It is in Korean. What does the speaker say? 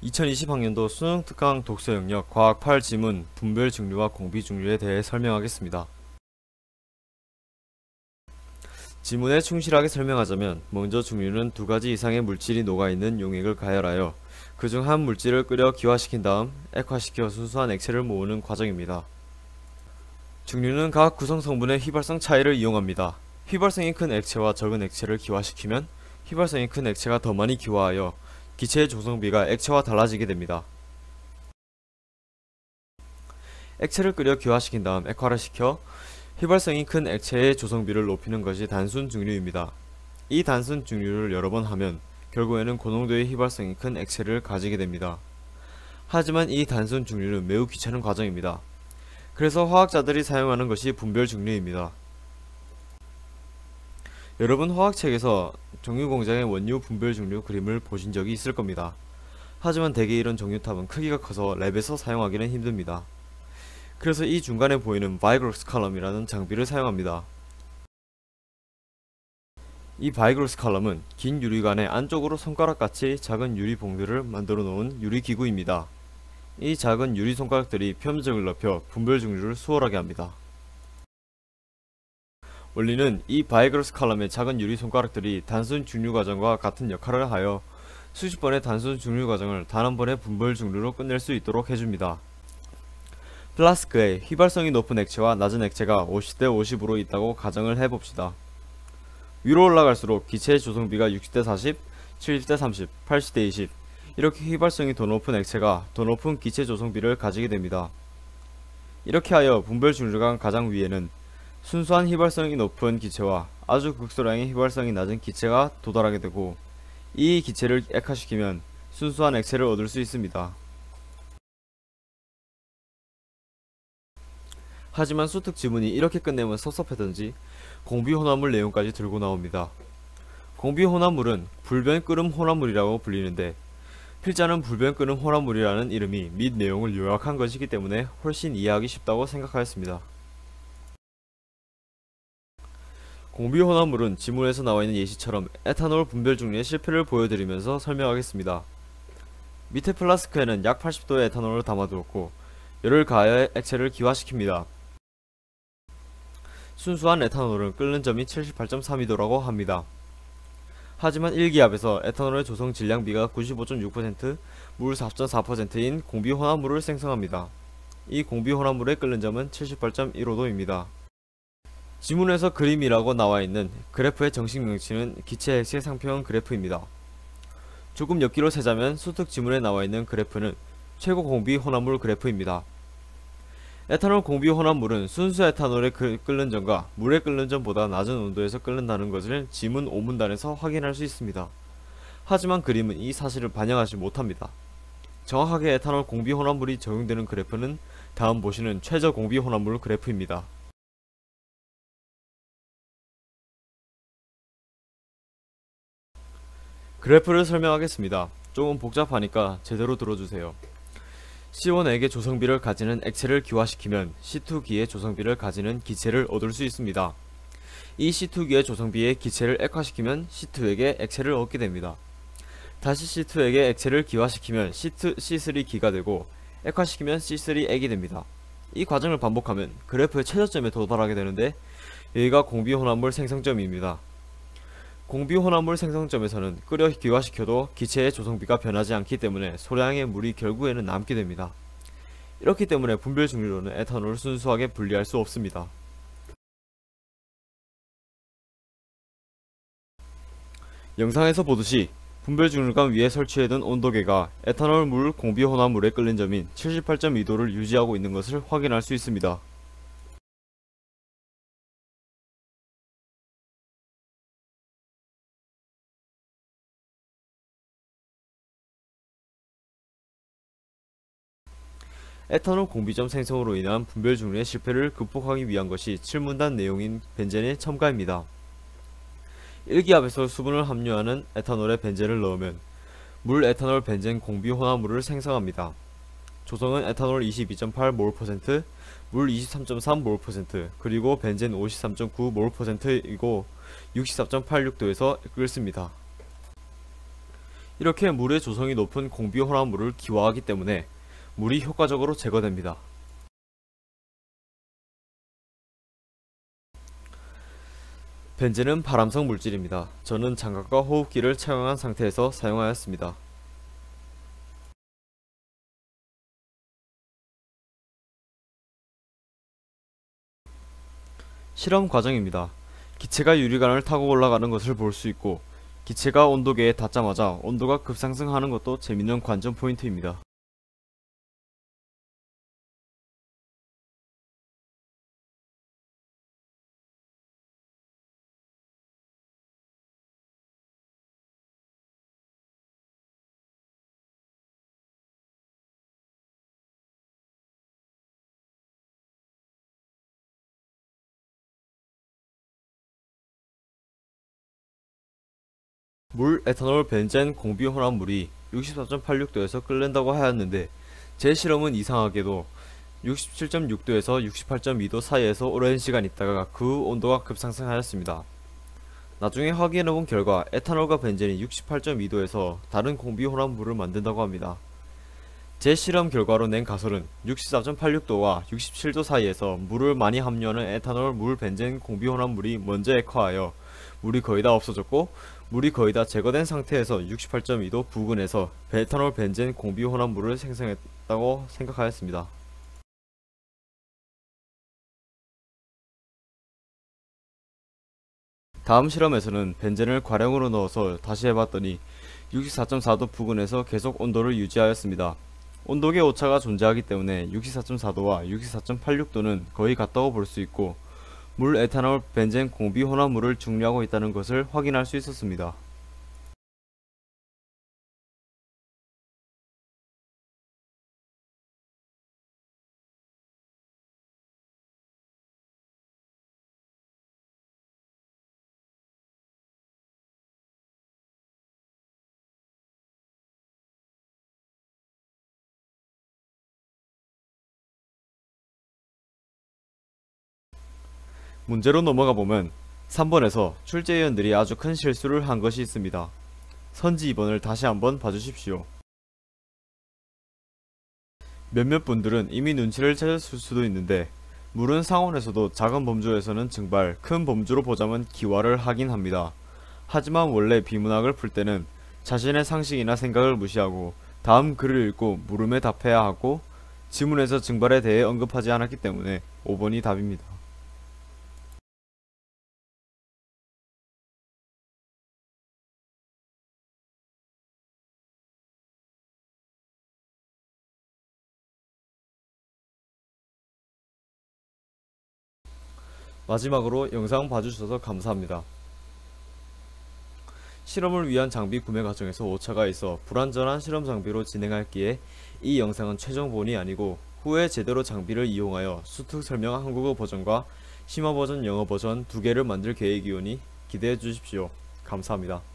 2020학년도 수능 특강 독서 영역 과학 8 지문 분별 중류와 공비 중류에 대해 설명하겠습니다. 지문에 충실하게 설명하자면 먼저 중류는 두 가지 이상의 물질이 녹아있는 용액을 가열하여 그중 한 물질을 끓여 기화시킨 다음 액화시켜 순수한 액체를 모으는 과정입니다. 중류는 각 구성 성분의 휘발성 차이를 이용합니다. 휘발성이 큰 액체와 적은 액체를 기화시키면 휘발성이 큰 액체가 더 많이 기화하여 기체의 조성비가 액체와 달라지게 됩니다. 액체를 끓여 기화시킨 다음 액화를 시켜 휘발성이 큰 액체의 조성비를 높이는 것이 단순 중류입니다. 이 단순 중류를 여러 번 하면 결국에는 고농도의 휘발성이 큰 액체를 가지게 됩니다. 하지만 이 단순 중류는 매우 귀찮은 과정입니다. 그래서 화학자들이 사용하는 것이 분별 중류입니다. 여러분 화학책에서 정유공장의 원유 분별 중류 그림을 보신 적이 있을 겁니다. 하지만 대개 이런 정유탑은 크기가 커서 랩에서 사용하기는 힘듭니다. 그래서 이 중간에 보이는 바이그로스 칼럼이라는 장비를 사용합니다. 이 바이그로스 칼럼은 긴 유리관의 안쪽으로 손가락같이 작은 유리 봉들을 만들어 놓은 유리기구입니다. 이 작은 유리 손가락들이 표면적을 넓혀 분별 중류를 수월하게 합니다. 원리는 이 바이그로스 칼럼의 작은 유리 손가락들이 단순 중류 과정과 같은 역할을 하여 수십 번의 단순 중류 과정을 단 한 번의 분별 중류로 끝낼 수 있도록 해줍니다. 플라스크에 휘발성이 높은 액체와 낮은 액체가 50대 50으로 있다고 가정을 해봅시다. 위로 올라갈수록 기체의 조성비가 60대 40, 70대 30, 80대 20 이렇게 휘발성이 더 높은 액체가 더 높은 기체 조성비를 가지게 됩니다. 이렇게 하여 분별 중류관 가장 위에는 순수한 휘발성이 높은 기체와 아주 극소량의 휘발성이 낮은 기체가 도달하게 되고 이 기체를 액화시키면 순수한 액체를 얻을 수 있습니다. 하지만 수특 지문이 이렇게 끝내면 섭섭하던지 공비혼합물 내용까지 들고 나옵니다. 공비혼합물은 불변 끓음 혼합물이라고 불리는데 필자는 불변 끓음 혼합물이라는 이름이 및 내용을 요약한 것이기 때문에 훨씬 이해하기 쉽다고 생각하였습니다. 공비혼합물은 지문에서 나와있는 예시처럼 에탄올 분별 중류의 실패를 보여드리면서 설명하겠습니다. 밑에 플라스크에는 약 80도의 에탄올을 담아두었고 열을 가하여 액체를 기화시킵니다. 순수한 에탄올은 끓는 점이 78.32도라고 합니다. 하지만 1기압에서 에탄올의 조성 질량비가 95.6%, 물 4.4%인 공비혼합물을 생성합니다. 이 공비혼합물의 끓는 점은 78.15도입니다. 지문에서 그림이라고 나와있는 그래프의 정식 명칭은 기체 액체 상평형 그래프입니다. 조금 엮기로 세자면 수특 지문에 나와있는 그래프는 최고 공비 혼합물 그래프입니다. 에탄올 공비 혼합물은 순수 에탄올의 끓는 점과 물의 끓는 점보다 낮은 온도에서 끓는다는 것을 지문 5문단에서 확인할 수 있습니다. 하지만 그림은 이 사실을 반영하지 못합니다. 정확하게 에탄올 공비 혼합물이 적용되는 그래프는 다음 보시는 최저 공비 혼합물 그래프입니다. 그래프를 설명하겠습니다. 조금 복잡하니까 제대로 들어주세요. C1액의 조성비를 가지는 액체를 기화시키면 C2기의 조성비를 가지는 기체를 얻을 수 있습니다. 이 C2기의 조성비의 기체를 액화시키면 C2액의 액체를 얻게 됩니다. 다시 C2액의 액체를 기화시키면 C3기가 되고 액화시키면 C3액이 됩니다. 이 과정을 반복하면 그래프의 최저점에 도달하게 되는데 여기가 공비혼합물 생성점입니다. 공비혼합물 생성점에서는 끓여 기화시켜도 기체의 조성비가 변하지 않기 때문에 소량의 물이 결국에는 남게 됩니다. 이렇기 때문에 분별 중류로는 에탄올을 순수하게 분리할 수 없습니다. 영상에서 보듯이 분별 중류관 위에 설치해둔 온도계가 에탄올 물 공비혼합물의 끓는 점인 78.2도를 유지하고 있는 것을 확인할 수 있습니다. 에탄올 공비점 생성으로 인한 분별 중류의 실패를 극복하기 위한 것이 7문단 내용인 벤젠의 첨가입니다. 1기압에서 수분을 함유하는 에탄올에 벤젠을 넣으면 물 에탄올 벤젠 공비 혼합물을 생성합니다. 조성은 에탄올 22.8몰%, 물 23.3몰%, 그리고 벤젠 53.9몰%이고 64.86도에서 끓습니다. 이렇게 물의 조성이 높은 공비혼합물을 기화하기 때문에 물이 효과적으로 제거됩니다. 벤젠은 발암성 물질입니다. 저는 장갑과 호흡기를 착용한 상태에서 사용하였습니다. 실험 과정입니다. 기체가 유리관을 타고 올라가는 것을 볼 수 있고, 기체가 온도계에 닿자마자 온도가 급상승하는 것도 재밌는 관전 포인트입니다. 물, 에탄올, 벤젠, 공비혼합물이 64.86도에서 끓는다고 하였는데, 제 실험은 이상하게도 67.6도에서 68.2도 사이에서 오랜 시간 있다가 그 온도가 급상승하였습니다. 나중에 확인해본 결과 에탄올과 벤젠이 68.2도에서 다른 공비혼합물을 만든다고 합니다. 제 실험 결과로 낸 가설은 64.86도와 67도 사이에서 물을 많이 함유하는 에탄올, 물, 벤젠, 공비혼합물이 먼저 액화하여 물이 거의 다 없어졌고, 물이 거의 다 제거된 상태에서 68.2도 부근에서 에탄올, 벤젠, 공비혼합물을 생성했다고 생각하였습니다. 다음 실험에서는 벤젠을 과량으로 넣어서 다시 해봤더니 64.4도 부근에서 계속 온도를 유지하였습니다. 온도계 오차가 존재하기 때문에 64.4도와 64.86도는 거의 같다고 볼 수 있고, 물, 에탄올, 벤젠, 공비혼합물을 증류하고 있다는 것을 확인할 수 있었습니다. 문제로 넘어가 보면 3번에서 출제위원들이 아주 큰 실수를 한 것이 있습니다. 선지 2번을 다시 한번 봐주십시오. 몇몇 분들은 이미 눈치를 채셨을 수도 있는데, 물은 상온에서도 작은 범주에서는 증발, 큰 범주로 보자면 기화를 하긴 합니다. 하지만 원래 비문학을 풀 때는 자신의 상식이나 생각을 무시하고 다음 글을 읽고 물음에 답해야 하고, 지문에서 증발에 대해 언급하지 않았기 때문에 5번이 답입니다. 마지막으로 영상 봐주셔서 감사합니다. 실험을 위한 장비 구매 과정에서 오차가 있어 불완전한 실험 장비로 진행할기에 이 영상은 최종본이 아니고 후에 제대로 장비를 이용하여 수특 설명 한국어 버전과 심화 버전 영어 버전 두 개를 만들 계획이오니 기대해 주십시오. 감사합니다.